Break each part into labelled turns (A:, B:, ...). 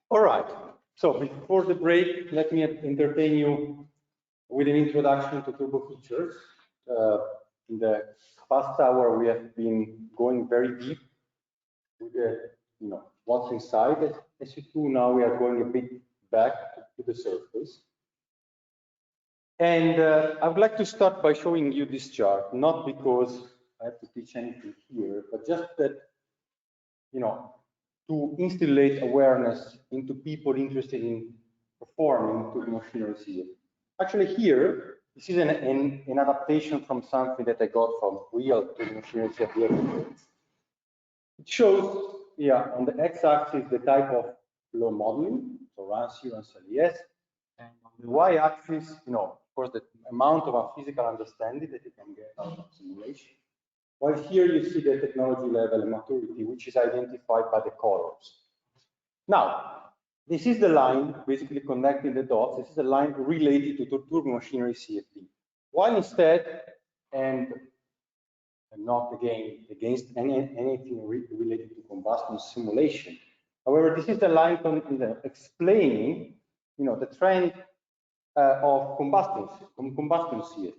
A: All right. So before the break, let me entertain you with an introduction to turbo features. In the past hour, we have been going very deep with the, what's inside SU2. Now we are going a bit back to the surface. And I would like to start by showing you this chart, not because I have to teach anything here, but just that, to instillate awareness into people interested in performing to the machinery CFD. Actually here, this is an adaptation from something that I got from real to the machinery CFD. It shows, on the x-axis, the type of flow modeling, so runs here on LES, and on the y-axis, of course, the amount of physical understanding that you can get out of simulation. While here you see the technology level and maturity, which is identified by the colors. Now, this is the line basically connecting the dots. This is a line related to turbo machinery CFD. While instead, and not again against anything related to combustion simulation. However, this is the line explaining, the trend of combustion CFD.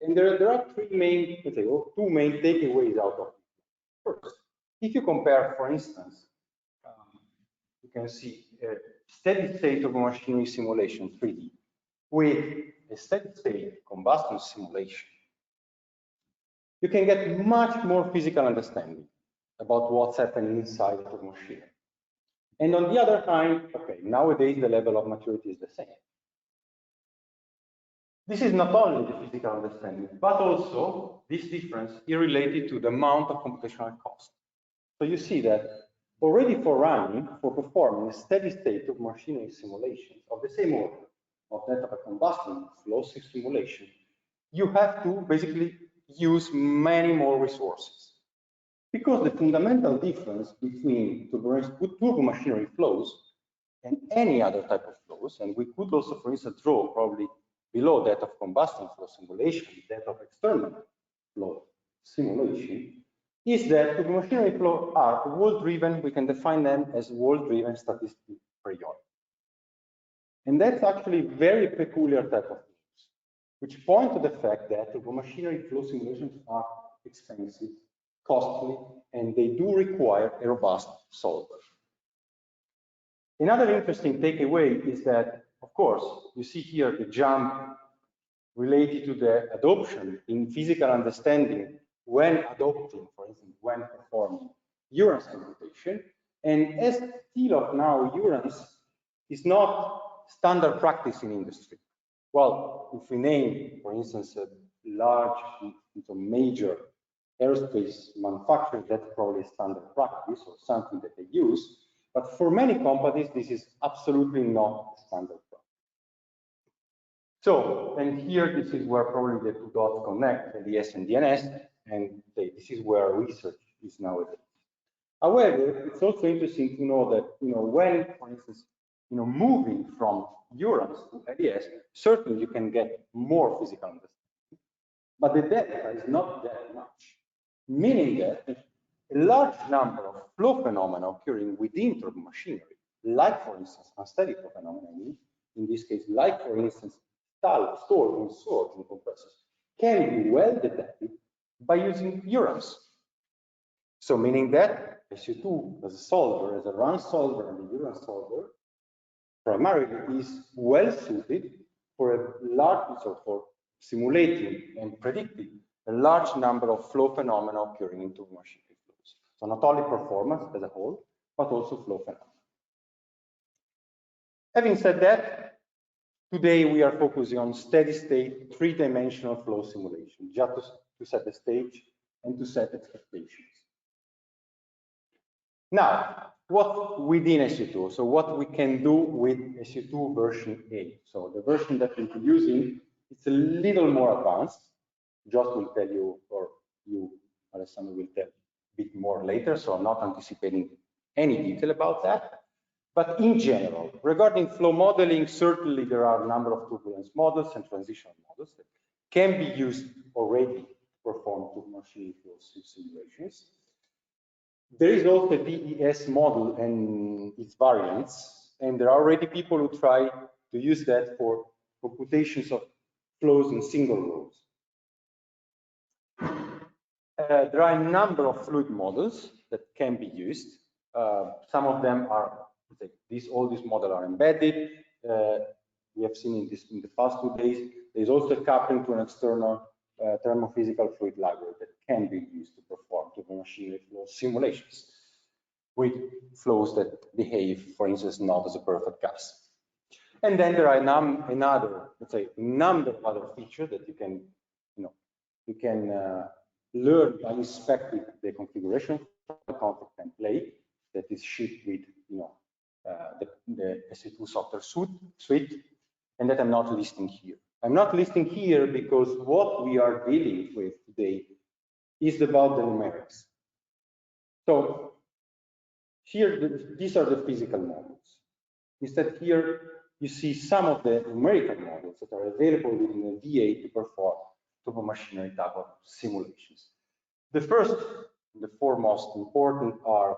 A: And there are three main, two main takeaways out of it. First, if you compare, for instance, you can see a steady state of machinery simulation 3D with a steady state combustion simulation, you can get much more physical understanding about what's happening inside the machine. And on the other hand, nowadays the level of maturity is the same. This is not only the physical understanding, but also this difference is related to the amount of computational cost. So you see that already for performing a steady state of machinery simulation of the same order of that of a combustion flow simulation, you have to basically use many more resources. Because the fundamental difference between turbo machinery flows and any other type of flows, and we could also, for instance, draw probably below that of combustion flow simulation, that of external flow simulation, is that turbo machinery flow are wall-driven. We can define them as wall-driven statistic priori. And that's actually very peculiar type of flows, which point to the fact that turbo machinery flow simulations are expensive, costly, and they do require a robust solver. Another interesting takeaway is that, of course, you see here the jump related to the adoption in physical understanding when adopting, for instance, when performing Eurance computation. And as still of now, Eurance is not standard practice in industry. Well, if we name, for instance, a large, major aerospace manufacturer, that's probably standard practice or something that they use. But for many companies, this is absolutely not standard practice. So, and here, this is where probably the two dots connect, LES and DNS, and this is where research is nowadays. However, it's also interesting to know that, when, for instance, moving from Eurance to LES, certainly you can get more physical understanding, but the data is not that much, meaning that a large number of flow phenomena occurring within turbo machinery, like, for instance, unsteady flow phenomena, in this case, like, for instance, stored in sorts and compressors, can be well detected by using Eurance. So meaning that SU2 as a solver, as a run solver and a Eurance solver, primarily is well suited for a large, for simulating and predicting a large number of flow phenomena occurring in turbo machinery flows. So not only performance as a whole, but also flow phenomena. Having said that, today we are focusing on steady state, three-dimensional flow simulation, just to set the stage and to set expectations. Now, what within SU2? So what we can do with SU2 version 8. So the version that we're using, it's a little more advanced. Josh will tell you, or you, Alessandro, will tell a bit more later. So I'm not anticipating any detail about that. But in general, regarding flow modeling, certainly there are a number of turbulence models and transitional models that can be used already to perform turbo machinery flow simulations. There is also a VES model and its variants and there are already people who try to use that for computations of flows in single rows. There are a number of fluid models that can be used. Some of them are, all these models are embedded. We have seen in the past 2 days. There's also coupling to an external thermophysical fluid library that can be used to perform turbomachinery flow simulations with flows that behave, for instance, not as a perfect gas. And then there are a number of other features that you can, learn by inspecting the configuration of the config template that is shipped with, the SU2 software suite, and that I'm not listing here. I'm not listing here because what we are dealing with today is about the numerics. So here, these are the physical models. Instead, here you see some of the numerical models that are available within the VA to perform turbomachinery type of simulations. The first, the four most important are,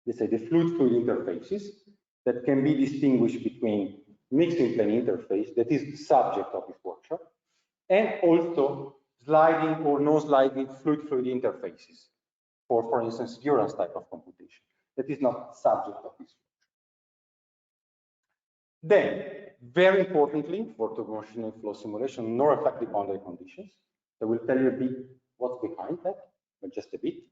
A: let's say, the fluid-fluid interfaces that can be distinguished between mixing plane interface, that is the subject of this workshop, and also sliding or no sliding fluid-fluid interfaces for instance, Durance type of computation. That is not subject of this workshop. Then, very importantly, for turbomachinery flow simulation, no reflective boundary conditions. I will tell you a bit what's behind that, but just a bit.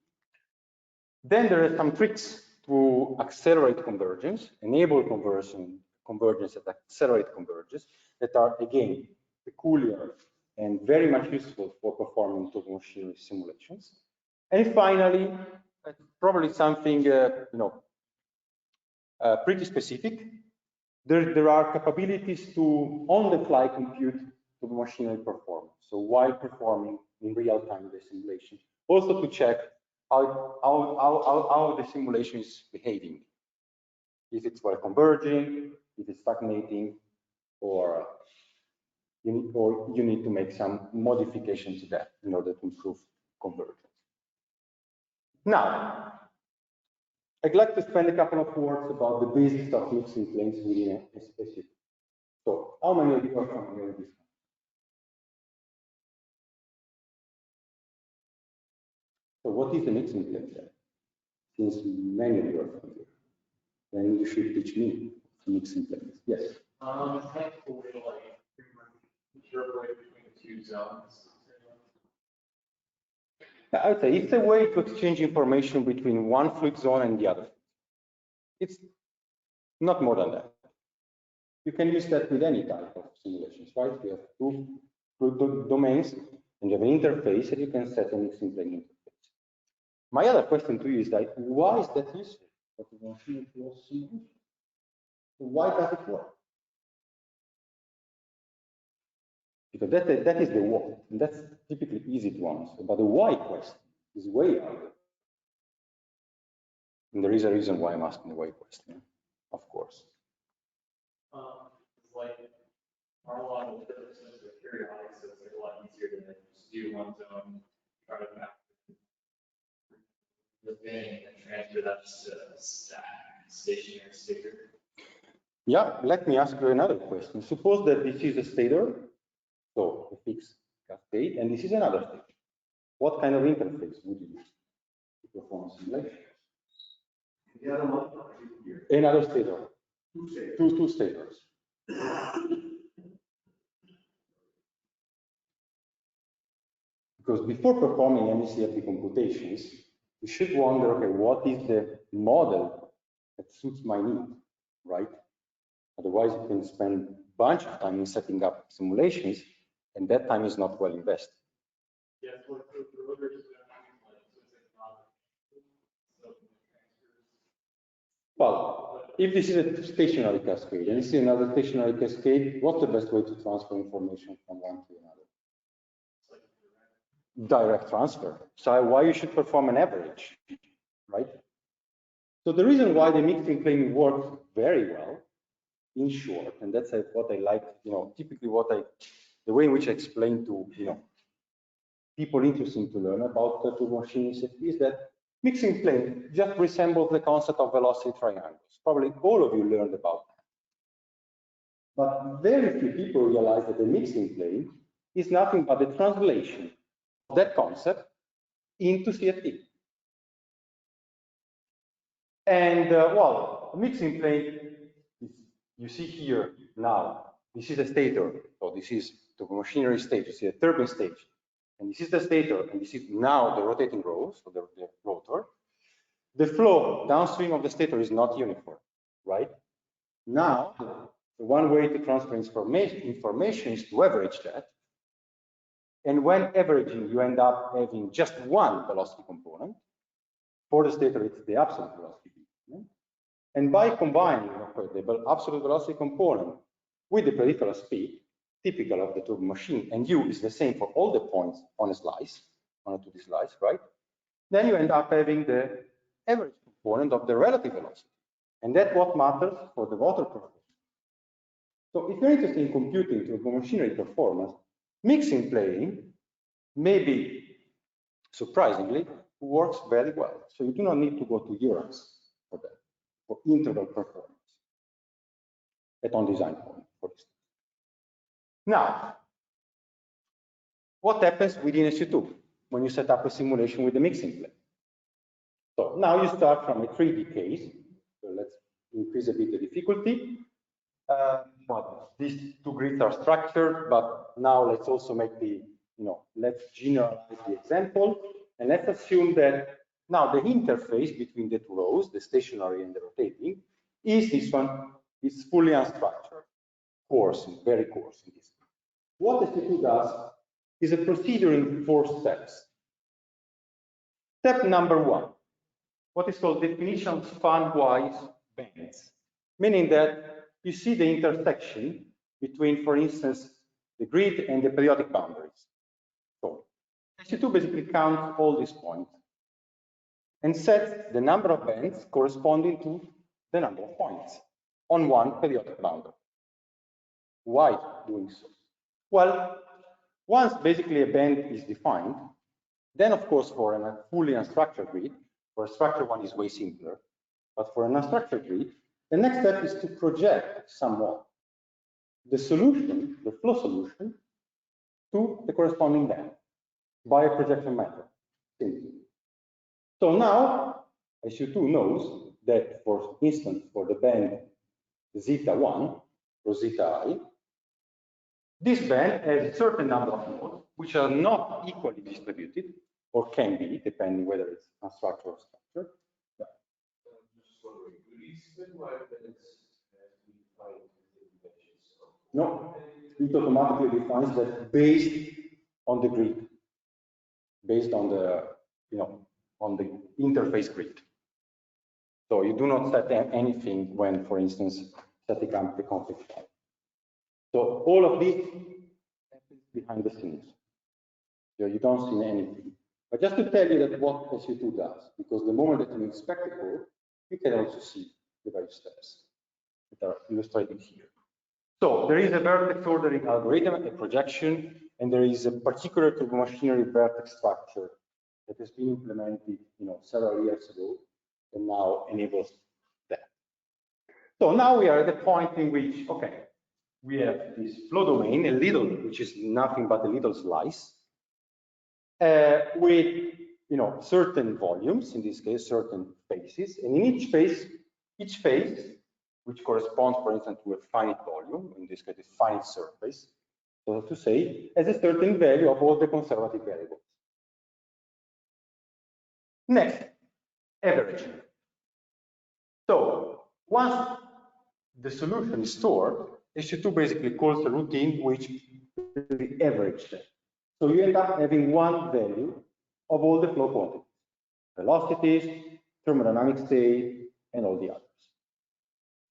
A: Then there are some tricks to accelerate convergence, enable convergence that accelerate convergence, that are again peculiar and very much useful for performing turbomachinery simulations. And finally, probably something pretty specific. There are capabilities to on-the-fly compute turbomachinery performance. So while performing in real-time the simulation, also to check how the simulation is behaving, if it's well converging, if it's stagnating, or you need to make some modifications to that in order to improve convergence. Now, I'd like to spend a couple of words about the basics of mixing planes within a SU2. So, how many of you are familiar with this? So, what is the mixing plane then? Since many of you are familiar, then you should teach me mixing planes. Yes.
B: It's like a way to pretty much interpolate between the two zones.
A: I would say it's a way to exchange information between one fluid zone and the other. It's not more than that. You can use that with any type of simulations, right? You have two fluid domains and you have an interface, and you can set a mixing plane interface. My other question to you is that why is that useful for turbomachinery flow simulation? Why does it work? Because that is the what, and that's typically easy to answer. But the why question is way harder. And there is a reason why I'm asking the why question, of course.
B: It's like our model is periodic, so it's like a lot easier to just do one zone, try to map the thing, and transfer that to a stationary stator.
A: Yeah, let me ask you another question. Suppose that this is a stator, so a fixed cascade, and this is another stator. What kind of interface would you use to perform simulation?
C: The other one here.
A: Another stator.
C: Two stators.
A: Two stators. Because before performing any CFD computations, you should wonder, okay, what is the model that suits my need, right? Otherwise, you can spend a bunch of time in setting up simulations, and that time is not well invested.
B: Yes, what the rotors is
A: Well, if this is a stationary cascade, and this is another stationary cascade, what's the best way to transfer information from one to another? Direct transfer. So why you should perform an average, right? So the reason why the mixing plane works very well, in short, and that's what I like, typically the way in which I explain to, people interested to learn about turbomachinery is that Mixing plane just resembles the concept of velocity triangles. Probably all of you learned about that. But very few people realize that the mixing plane is nothing but the translation of that concept into CFT. And well, mixing plane, you see here now, this is the stator, so this is the machinery stage, you see the turbine stage, and this is the stator, and this is now the rotating row, so the rotor. The flow downstream of the stator is not uniform, right? Now, the one way to transfer information is to average that. And when averaging, you end up having just one velocity component. For the stator, it's the absolute velocity component. And by combining the absolute velocity component with the peripheral speed, typical of the turbo machine, and U is the same for all the points on a slice, on a 2D slice, right? Then you end up having the average component of the relative velocity. And that's what matters for the motor performance. So if you're interested in computing turbo machinery performance, mixing plane, maybe surprisingly, works very well. So you do not need to go to Euros for that, for interval performance at on design point, for instance. Now, what happens within SU2 when you set up a simulation with the mixing plane? So now you start from a 3D case. So let's increase a bit the difficulty. Well, these two grids are structured, but now let's also make the, let's generalize the example. And let's assume that now the interface between the two rows, the stationary and the rotating, is this one, is fully unstructured, coarse, very coarse in this case. What SU2 does is a procedure in 4 steps. Step number 1, what is called definition of span-wise bands, meaning that you see the intersection between, for instance, the grid and the periodic boundaries. So SU2 basically counts all these points and sets the number of bands corresponding to the number of points on one periodic boundary. Why doing so? Well, once basically a band is defined, then of course for a fully unstructured grid, for a structured one is way simpler, but for an unstructured grid, the next step is to project somewhat the solution, the flow solution, to the corresponding band by a projection method. So now, SU2 knows that, for instance, for the band zeta 1 or zeta I, this band has a certain number of nodes which are not equally distributed, or can be, depending whether it's unstructured or structured.
C: Just wondering, do these spin-wise bands be defined within dimensions?
A: No, it automatically defines that based on the grid, based on the, on the interface grid. So you do not set anything when, for instance, setting up the config file. So all of this happens behind the scenes. So you don't see anything. But just to tell you that what SU2 does, because the moment that you inspect the code, you can also see the various steps that are illustrated here. So there is a vertex ordering algorithm, a projection, and there is a particular turbo machinery vertex structure that has been implemented, several years ago, and now enables that. So now we are at the point in which, okay, we have this flow domain, a little, which is nothing but a little slice, with certain volumes, in this case, certain phases, and in each phase, which corresponds, for instance, to a finite volume, in this case, a finite surface, so to say, has a certain value of all the conservative variables. Next, averaging. So once the solution is stored, SU2 basically calls a routine which averages that. So you end up having one value of all the flow quantities, velocities, thermodynamic state, and all the others.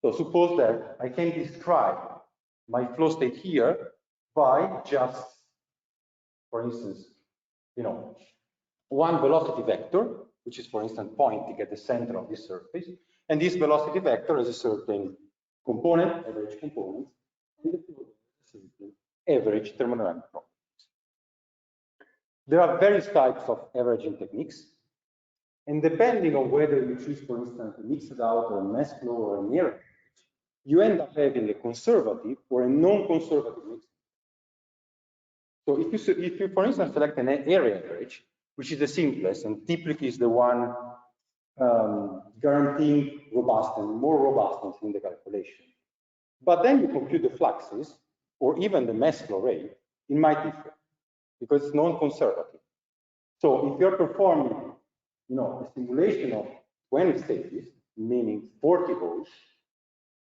A: So suppose that I can describe my flow state here by just, for instance, one velocity vector, which is, for instance, pointing at the center of this surface, and this velocity vector has a certain component, average component, and the flow is a certain average thermodynamic properties. There are various types of averaging techniques. And depending on whether you choose, for instance, a mixed out or a mass flow or an area average, you end up having a conservative or a non-conservative mix. So if you, for instance, select an area average, which is the simplest and typically is the one guaranteeing more robustness in the calculation, but then you compute the fluxes or even the mass flow rate, it might differ because it's non-conservative. So if you're performing, a simulation of 20 stages, meaning 40 rows,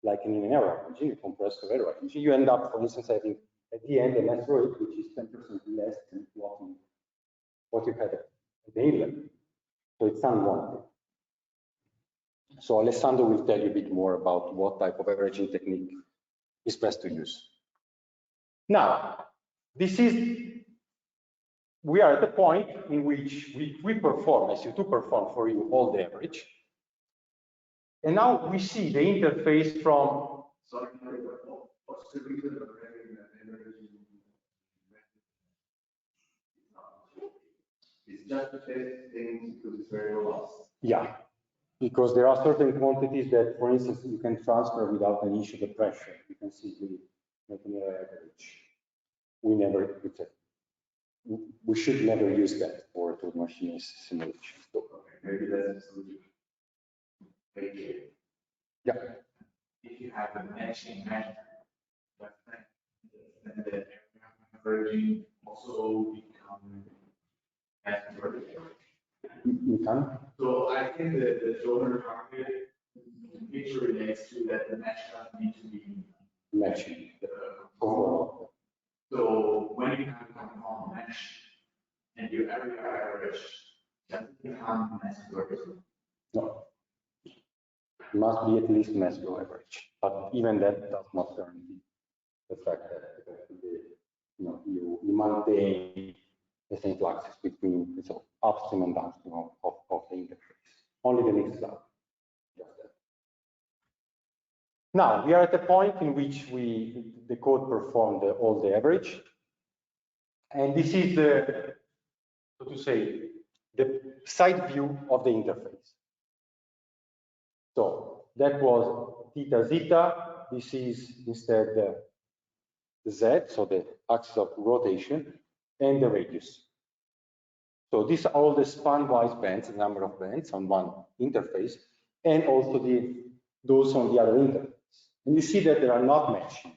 A: like in an error engine, a compressor error engine, you end up, for instance, having at the end a mass rate which is 10% less than what you had at the inlet. So it's unwanted. So Alessandro will tell you a bit more about what type of averaging technique is best to use. Now, we are at the point in which we perform, SU2 perform for you all the average. And now we see the interface from.
C: Sorry, what's the reason of having an averaging method? It's just to test things because it's very robust.
A: Yeah, because there are certain quantities that, for instance, you can transfer without an issue of pressure. You can simply make an area average. We should never use that for two machines simulation. So,
C: okay, maybe that's a solution.
A: Yeah.
B: If you have a matching method, then the averaging also become accurate.
A: You can.
B: So I think that the donor target picture relates to that the match doesn't need to be
A: matching.
B: So when you have a compound match and your area average doesn't become accurate.
A: No. It must be at least mass flow average, but even that does not guarantee the fact that you maintain the same fluxes between upstream and downstream of the interface. Only the mixed cloud. Just that. Now we are at the point in which the code performed all the average, and this is the, so to say, the side view of the interface. So that was theta zeta. This is instead the z, so the axis of rotation, and the radius. So these are all the span-wise bands, the number of bands on one interface, and also those on the other interface. And you see that they are not matching,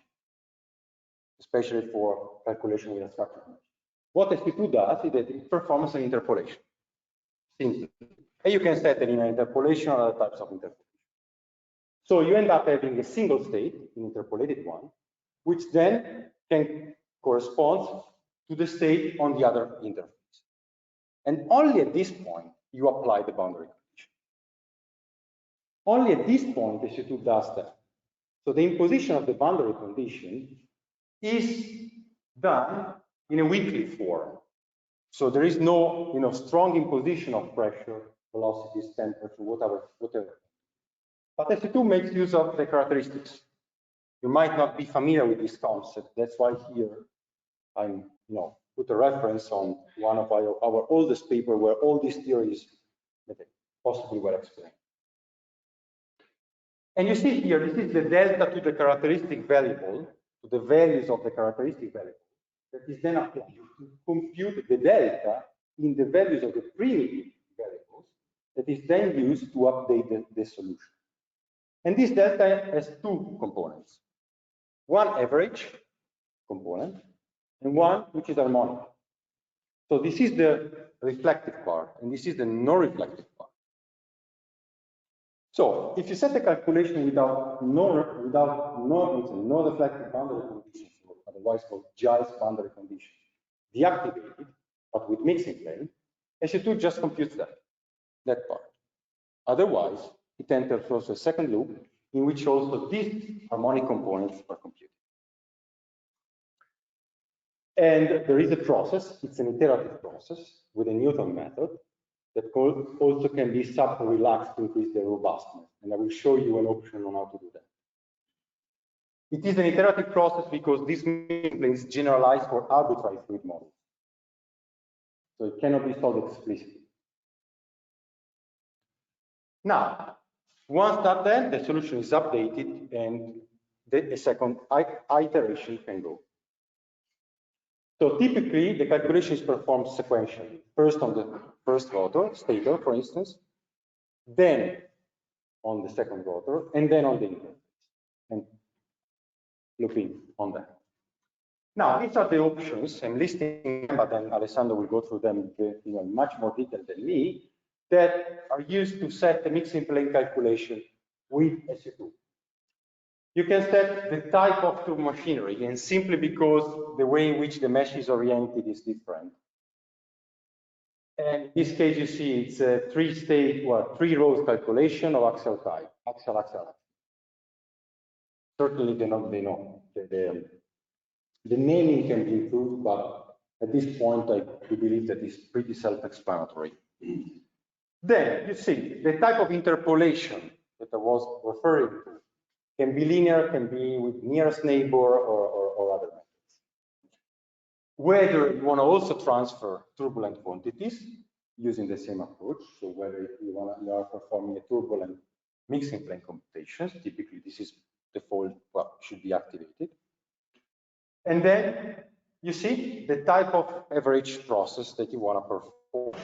A: especially for calculation with a structure. What SU2 does is that it performs an interpolation. Simply. And you can set it in an interpolation or other types of interpolation. So you end up having a single state, an interpolated one, which then can correspond to the state on the other interface. And only at this point, you apply the boundary condition. Only at this point, SU2 does that. So the imposition of the boundary condition is done in a weakly form. So there is no strong imposition of pressure, velocities, temperature, whatever. But SU2 makes use of the characteristics. You might not be familiar with this concept. That's why here I'm put a reference on one of our oldest paper where all these theories possibly were explained. And you see here, this is the delta to the characteristic variable, to the values of the characteristic variable, that is then applied to compute the delta in the values of the primitive variables that is then used to update the solution. And this delta has two components. One average component and one which is harmonic. So this is the reflective part and this is the non-reflective part. So if you set the calculation without no reflective boundary conditions, or otherwise called JICE boundary conditions, deactivated, but with mixing plane, SU2 just computes that part. Otherwise, it enters also a second loop in which also these harmonic components are computed. And there is a process, it's an iterative process with a Newton method that also can be sub-relaxed to increase the robustness. And I will show you an option on how to do that. It is an iterative process because this is generalized for arbitrary fluid models. So it cannot be solved explicitly. Now, once that done, the solution is updated and a second iteration can go. So typically, the calculation is performed sequentially. First on the first rotor, stator, for instance, then on the second rotor, and then on the interface, and looping on that. Now, these are the options. I'm listing them, but then Alessandro will go through them in much more detail than me, that are used to set the mixing plane calculation with SU2. You can set the type of turbo machinery, and simply because the way in which the mesh is oriented is different. And in this case, you see it's a three rows calculation of axial type, axial. Certainly, they know. The naming can be improved, but at this point, I believe that it's pretty self-explanatory. Then you see the type of interpolation that I was referring to can be linear, can be with nearest neighbor or other methods. Whether you want to also transfer turbulent quantities using the same approach, so whether you are performing a turbulent mixing plane computations, typically this is default, well, should be activated. And then you see the type of average process that you want to perform.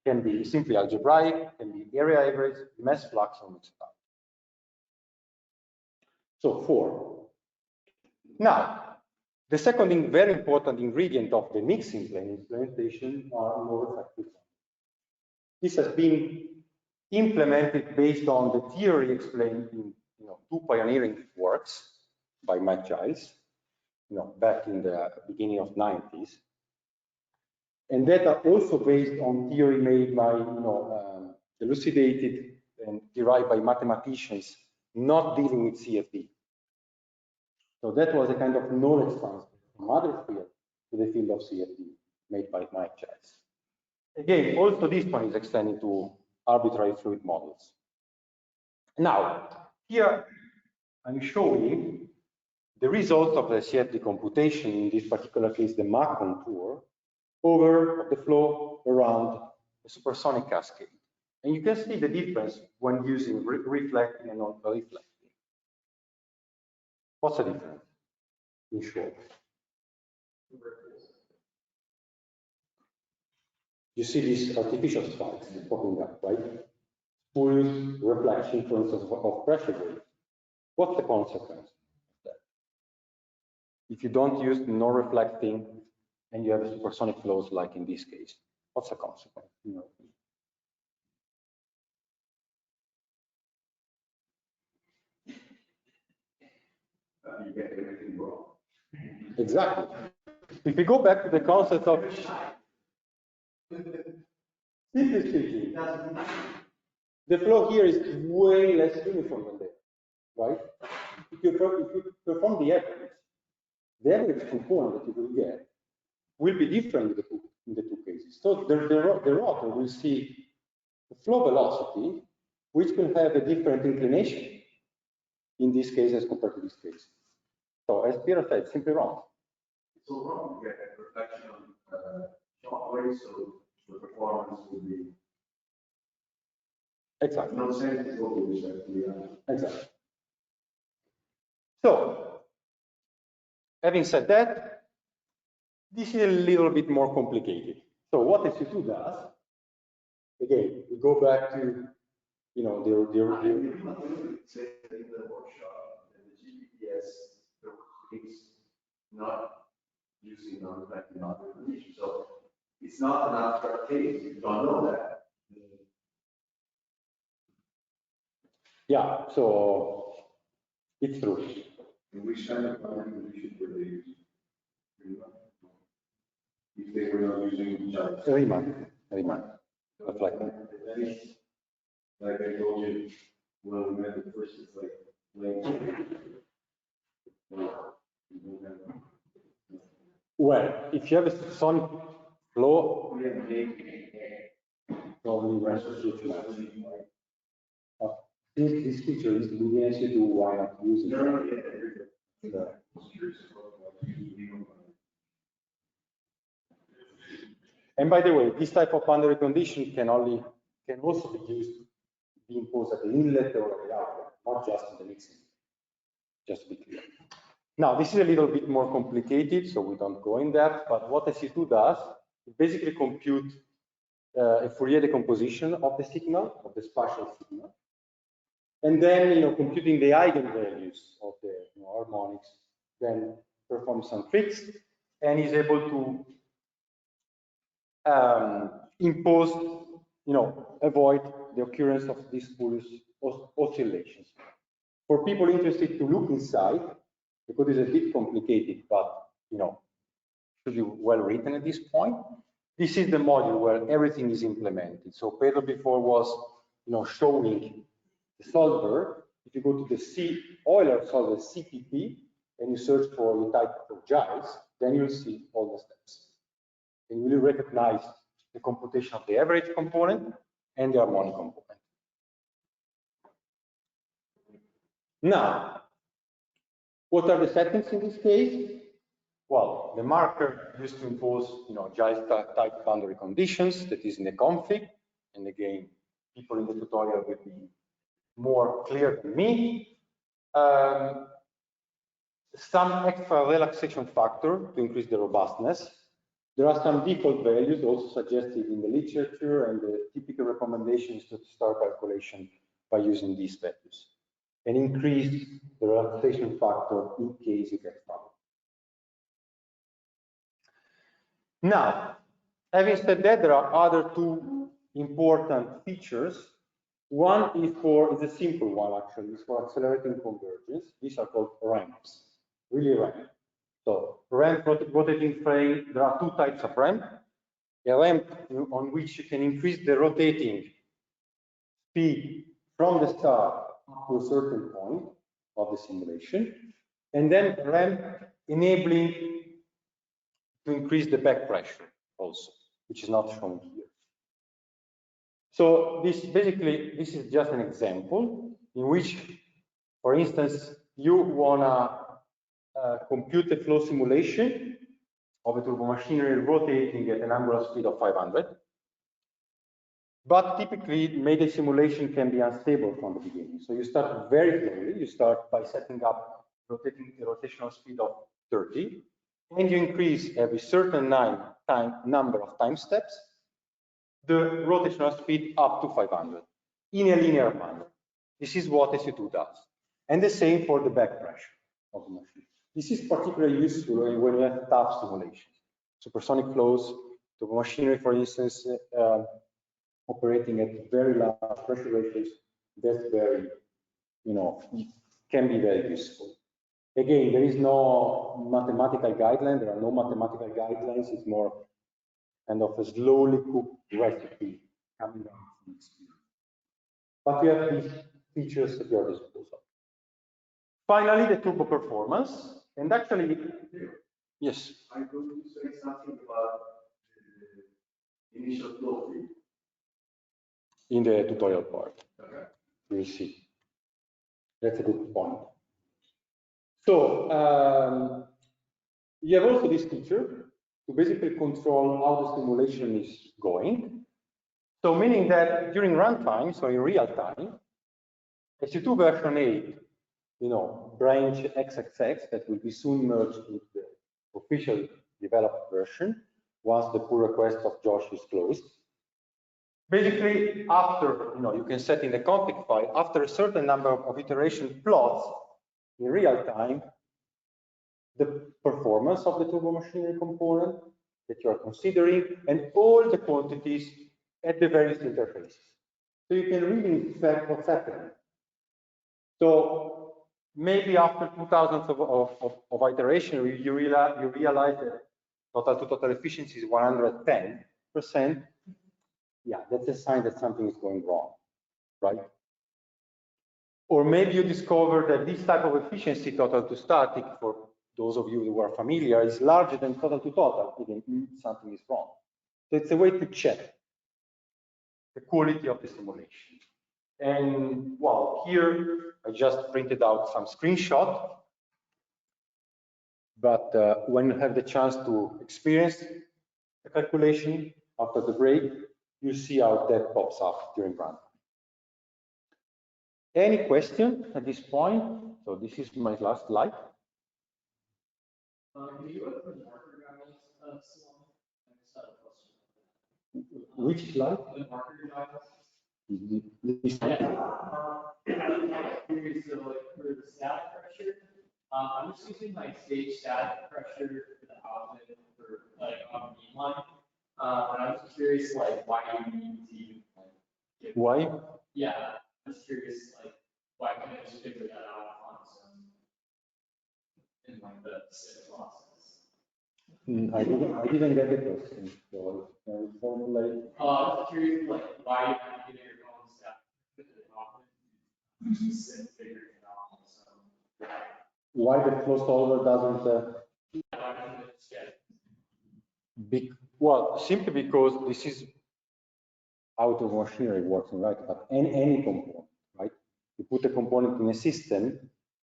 A: Can be simply algebraic, can be area average, mass flux, or mixed out. So 4. Now, the second very important ingredient of the mixing plane implementation are low refractive. This has been implemented based on the theory explained in 2 pioneering works by Matt Giles, back in the beginning of 90s. And that are also based on theory made by, elucidated and derived by mathematicians not dealing with CFD. So that was a kind of knowledge transfer from other field to the field of CFD made by Mike Giles. Again, also this one is extended to arbitrary fluid models. Now, here I'm showing the results of the CFD computation, in this particular case, the Mach contour, over the flow around the supersonic cascade. And you can see the difference when using reflecting and non-reflecting. What's the difference, in short? You see these artificial spikes popping up, right? Full reflection, for instance, of pressure waves. What's the consequence of that? If you don't use non-reflecting and you have supersonic flows like in this case, what's the consequence? You get everything wrong. Exactly. If we go back to the concept of simply speaking, the flow here is way less uniform than there, right? If you perform the average component that you will get will be different in the two cases. So the rotor will see the flow velocity, which will have a different inclination in this case as compared to this case. So as Pierre said, simply wrong.
C: It's so wrong. You get a reflection on shock waves, so the performance will be
A: exactly.
C: No sense is what we said.
A: Exactly. So, having said that, this is a little bit more complicated. So what SU2 does, again, we go back to,
C: say in the workshop, the GPS it's not using non-reflecting information. So it's not an abstract case. You don't know that.
A: Yeah, so it's true.
C: In which kind of condition were they using? If they were not using
A: Riemann, reflecting.
C: Like I told you, when we met at first, it's like
A: well, if you have a sonic flow, probably runs to switch maps. This feature is we ask you to why not use it. And by the way, this type of boundary condition can also be used be imposed at the inlet or at the outlet, not just in the mixing, just to be clear. Now, this is a little bit more complicated, so we don't go in depth, but what SU2 does, it basically compute a Fourier decomposition of the signal, of the spatial signal, and then, computing the eigenvalues of the harmonics, then perform some tricks, and is able to impose, avoid the occurrence of these spurious oscillations. For people interested to look inside, the code is a bit complicated, but should be well written at this point. This is the module where everything is implemented. So Pedro before was, showing the solver. If you go to the Euler solver CPP and you search for the type of Giles, then you'll see all the steps. And you will recognize the computation of the average component and the harmonic component. Now, what are the settings in this case? Well, the marker used to impose, Giles type boundary conditions that is in the config. And again, people in the tutorial will be more clear than me. Some extra relaxation factor to increase the robustness. There are some default values also suggested in the literature, and the typical recommendation is to start calculation by using these values and increase the relaxation factor in case you get found. Now, having said that, there are other two important features. One is a simple one actually, it's for accelerating convergence. These are called ramps, really ramp. So ramp rotating frame, there are two types of ramp. A ramp on which you can increase the rotating speed from the start up to a certain point of the simulation, and then a ramp enabling to increase the back pressure also, which is not shown here. So this is just an example in which, for instance, you wanna compute a flow simulation of a turbomachinery rotating at an angular speed of 500. But typically, maybe the simulation can be unstable from the beginning. So you start very slowly. You start by setting up a rotational speed of 30, and you increase every certain number of time steps the rotational speed up to 500 in a linear manner. This is what SU2 does. And the same for the back pressure of the machine. This is particularly useful when you have tough simulations. Supersonic flows, the machinery, for instance, operating at very large pressure ratios, that's very, can be very useful. Again, there is no mathematical guideline. There are no mathematical guidelines. It's more kind of a slowly cooked recipe coming down from experience. But we have these features at your disposal. Finally, the turbo performance. And actually, yes.
C: I'm going to say something about the initial flow field.
A: In the tutorial part.
C: Okay.
A: We'll see. That's a good point. So you have also this feature to basically control how the simulation is going. So meaning that during runtime, so in real time, SU2 version 8, branch XXX that will be soon merged with the official developed version once the pull request of Josh is closed. Basically, after, you can set in the config file, after a certain number of iteration plots in real time, the performance of the turbomachinery component that you are considering, and all the quantities at the various interfaces. So you can really track what's happening. So maybe after 2,000 of iteration, you realize that total efficiency is 110%. Yeah, that's a sign that something is going wrong, right? Or maybe you discover that this type of efficiency, total to static, for those of you who are familiar, is larger than total to total, even something is wrong. So it's a way to check the quality of the simulation. And well, here I just printed out some screenshot. But when you have the chance to experience the calculation after the break, you see how that pops up during runtime. Any question at this point? So this is my last slide.
B: Can you go to the marker guides slide? I just had a question.
A: Which slide?
B: The marker guides.
A: This
B: Yeah. I'm curious, so like for the static pressure, I'm just using like stage static pressure for the outlet for like on the line. And I'm just curious, like, why do you need to like, get,
A: why?
B: yeah, I'm just curious, like, why can't I just figure that out on its own in like the set process?
A: I didn't get the question. So can you formulate?
B: I was curious, like, why you have to get your own static just figure it out on its own.
A: Why the flow solver doesn't? Well, simply because this is how the machinery works, right? But any component, right? You put a component in a system,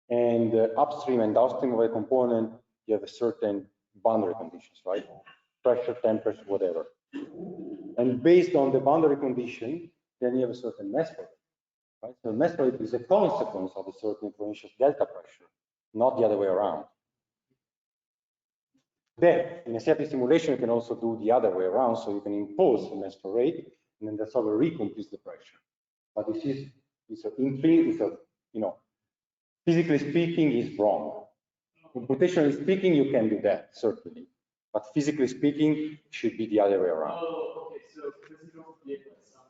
A: and upstream and downstream of a component, you have a certain boundary conditions, right? Pressure, temperature, whatever. And based on the boundary condition, then you have a certain mass flow, right? So mass flow is a consequence of a certain potential delta pressure, not the other way around. Then, in a static simulation, you can also do the other way around, so you can impose a mass flow rate, and then the solver recomputes the pressure. But this is you know, physically speaking, is wrong. Computationally speaking, you can do that, certainly. But physically speaking, it should be the other way around.
B: Oh, okay, so because you don't get like some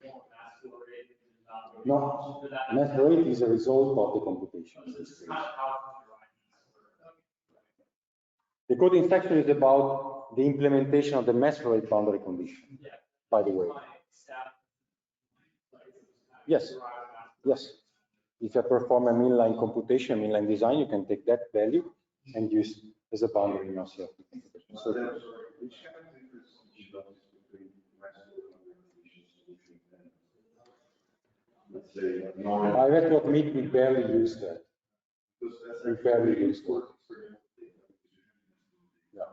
B: form of mass flow rate, is not really
A: No,
B: for that.
A: mass flow rate is a result of the computation.
B: So this is kind of how you derive mass flow rate.
A: The coding section is about the implementation of the mass flow rate boundary condition,
B: Yeah.
A: by the way. Yes, yes. If you perform an inline computation, inline design, you can take that value and use as a boundary in your CFD computation. So
C: Which kind of difference do you notice between mass flow conditions solution and, let's say, normal?
A: I have to admit, we barely use that. We barely use that. Yeah.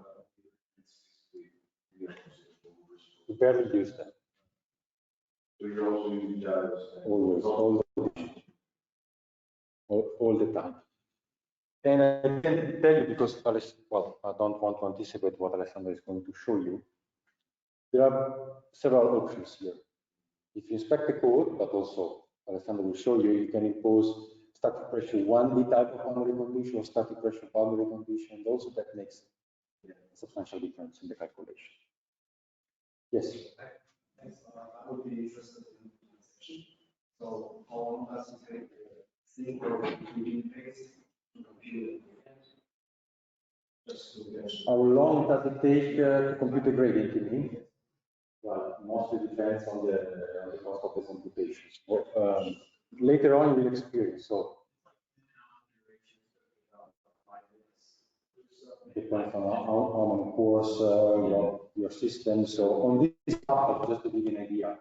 A: We barely use that.
C: So you're also using gyros?
A: Always, all the time. And I can tell you, because, well, I don't want to anticipate what Alessandro is going to show you. There are several options here. If you inspect the code, but also Alessandro will show you, you can impose static pressure 1D type of boundary condition or static pressure boundary condition, and also that makes a substantial difference in the calculation. Yes?
D: I would be interested in this session. So how long does it take sync or computing phase to compute it? Just to get.
A: How long does it take to compute the gradient, you mean? Well, mostly depends on the cost of the computation. Later on, you will experience. So depends on how many cores, what your system. So on this part, just to give you an idea,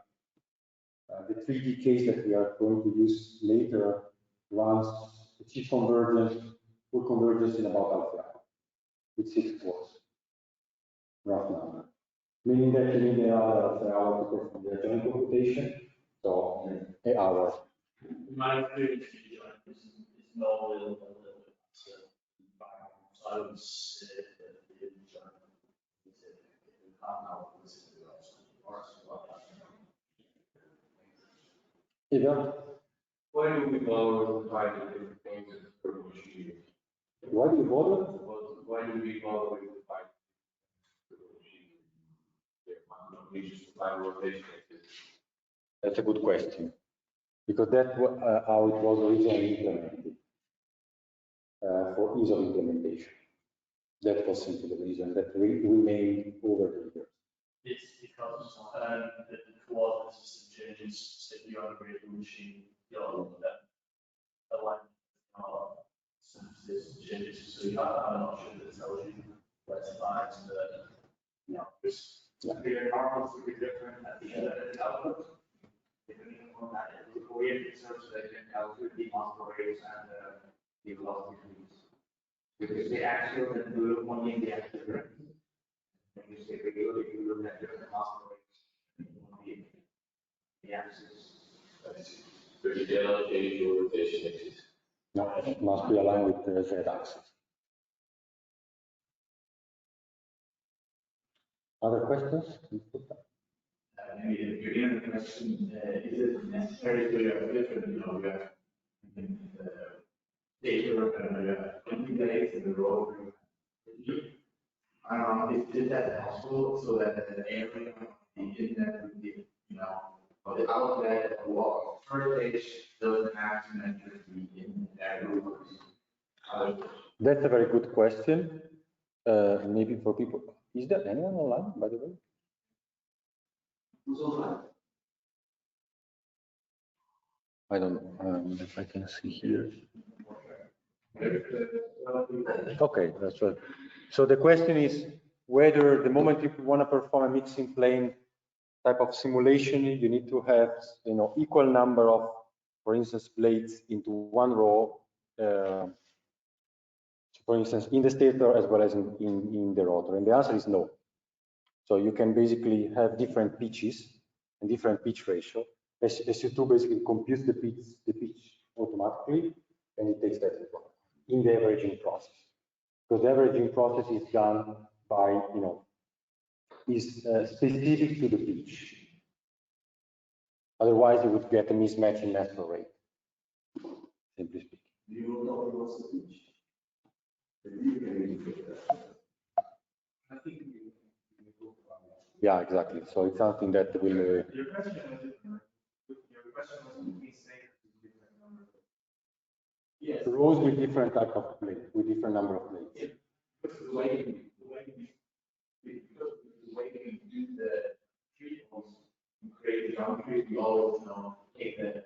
A: the 3D case that we are going to use later runs the chief convergence, full convergence in about half an hour with 6 cores, rough number. Meaning that you need an hour to perform the joint computation, so an hour.
B: My experience is no little bit. So I would say
A: Either.
C: Why do we bother with finding different things in the machine?
A: Why do you bother?
C: Why do we bother with finding different machine? We just find rotation.
A: That's a good question, because that's how it was originally implemented for ease of implementation. That was simply the reason that remained over the years.
B: it's because the flaws in the system changes, say you upgrade the machine, that line synthesis changes, so I'm not sure that tells you what's fine to the, just the normal would be different at the end of the output. Depending on that, it's oriented such that you can calculate the master rates and the velocity fields. Because the actual and we look only in the actual direction. When you say video, if you look at different master rates, the axis.
C: So you cannot change your rotation axis.
A: No, it must be aligned with the z-axis. Other questions?
B: Maybe the beginning of the question, is it necessary to have different, you have data, 20 days in a row? I don't know, is that possible so that the area of the internet would be, or the outlet or first page doesn't have to measure the internet group?
A: That's a very good question. Maybe for people, is there anyone online, by the way?
C: Who's online?
A: I don't know if I can see here. Okay, that's right. So the question is whether the moment you want to perform a mixing plane type of simulation, you need to have equal number of, for instance, blades into one row. For instance, in the stator as well as in the rotor, and the answer is no. So you can basically have different pitches and different pitch ratio. SU2 basically computes the pitch automatically, and it takes that in the averaging process. Because the averaging process is done by, is specific to the pitch. Otherwise, you would get a mismatch in natural rate, simply speaking.
C: Do you know what's the pitch?
A: Yeah, exactly. So it's something that will.
B: Your question was between states with different number. Yes.
A: Rows with different type of blades, with different number of blades.
B: Yeah. Because the way we do the treatments, we create the geometry, we always take the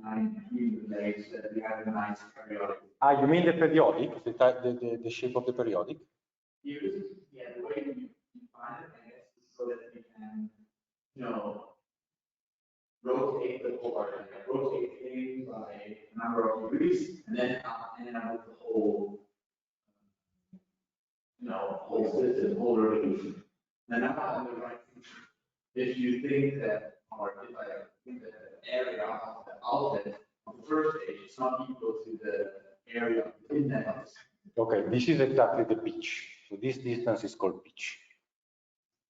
B: line between the blades that we have a nice periodic.
A: Ah, you mean the periodic, the shape of the periodic?
B: Yeah, the way we define it, I guess, is so that we can, rotate the board, rotate things by a number of degrees, and then end up with the whole, whole system, whole revolution. And now on the right, if you think that, or if I think that the area of the outlet of the first stage is not equal to the area of the inlet.
A: Okay, this is exactly the pitch. So this distance is called pitch,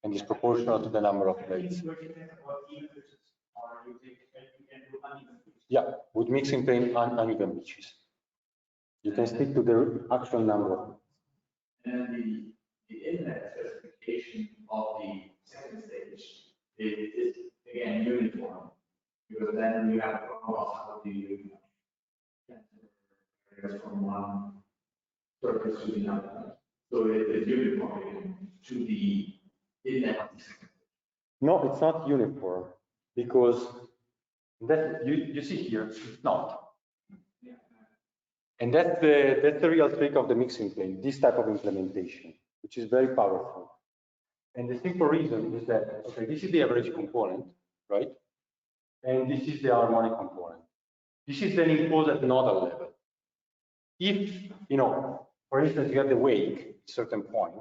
A: and is proportional to the number of blades. Yeah, with mixing plane uneven pitches. You can stick to the actual number of.
B: And the inlet specification of the second stage is again uniform, because then you have a problem of how do you transfer from one surface to the other. So it is uniform to the inlet.
A: No, it's not uniform, because that you see here, it's not. And that's the real trick of the mixing plane, this type of implementation, which is very powerful. And the simple reason is that, okay, this is the average component, right? And this is the harmonic component. This is then imposed at nodal level. If, for instance, you have the wake at a certain point,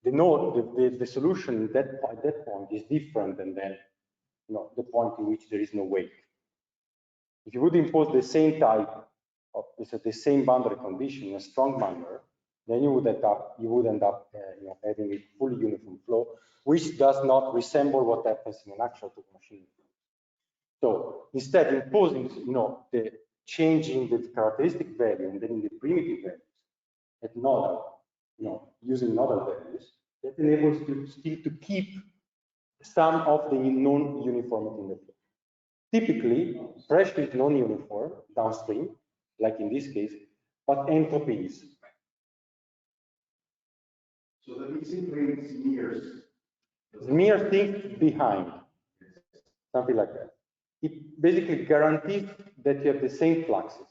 A: the node, the solution at that point is different than then, the point in which there is no wake. If you would impose the same type of, the same boundary condition in a strong manner, then you would end up having a fully uniform flow, which does not resemble what happens in an actual two machine. So instead, imposing, the changing the characteristic value and then in the primitive values at nodal, using nodal values, that enables you still to keep some of the non-uniformity in the flow. Typically, pressure is non-uniform downstream, like in this case, but entropy is.
C: So the mixing plane
A: Smear things behind, something like that. It basically guarantees that you have the same fluxes,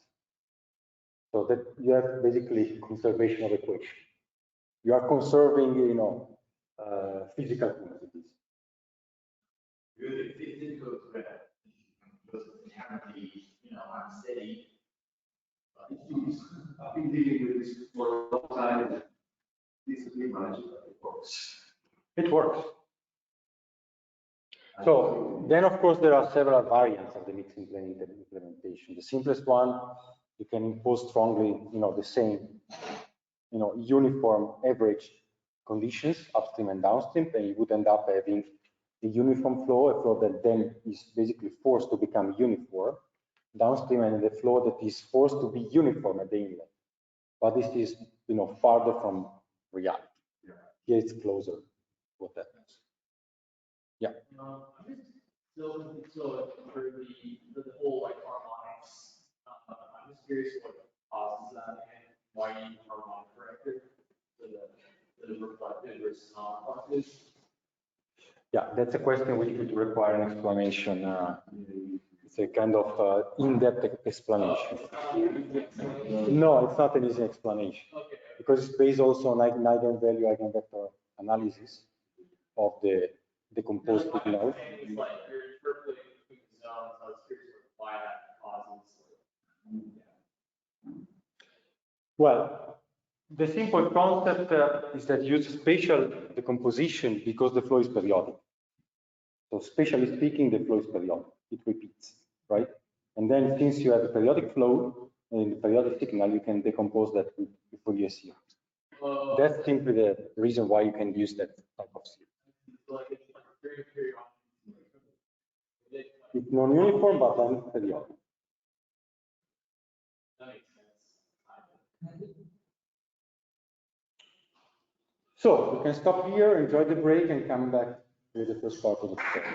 A: so that you have basically conservation of equation. You are conserving, physical quantities.
B: It's difficult to read because it can be, unsteady.
C: I've been dealing with this for a long time. This is pretty much it works.
A: It works. So then, of course, there are several variants of the mixed implementation. The simplest one, you can impose strongly, the same, uniform average conditions upstream and downstream, and you would end up having a uniform flow, a flow that then is basically forced to become uniform downstream, and the flow that is forced to be uniform at the inlet. But this is, farther from reality. Here it's closer to what happens. Yeah.
B: So for the whole like harmonics, I'm just curious what causes that and why you need harmonic corrector for the reflected versus non-reflected.
A: Yeah, that's a question which would require an explanation. It's a kind of in-depth explanation. No, it's not an easy explanation.
B: Okay.
A: Because it's based also on eigenvalue, eigenvector analysis of the decomposed signal.
B: It's like you're interpolating between the zones. I was curious why that causes.
A: Well, the simple concept is that you use spatial decomposition because the flow is periodic. So spatially speaking, the flow is periodic. It repeats, right? And then since you have a periodic flow in the periodic signal, you can decompose that with Fourier series. That's simply the reason why you can use that type of series. It's non-uniform, but then periodic.
B: That makes sense.
A: So we can stop here, enjoy the break, and come back with the first part of the story.